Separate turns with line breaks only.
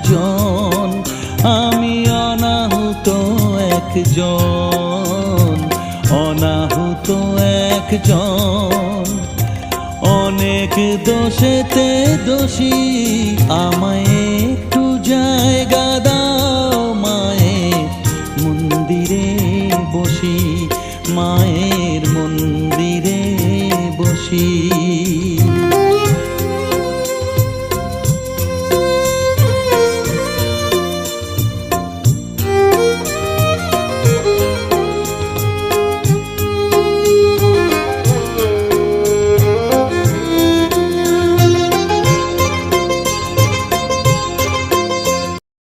একজন, আমি অনাহুত একজন, অনাহুত একজন। অনেক দোষেতে দোষী, আমায় একটু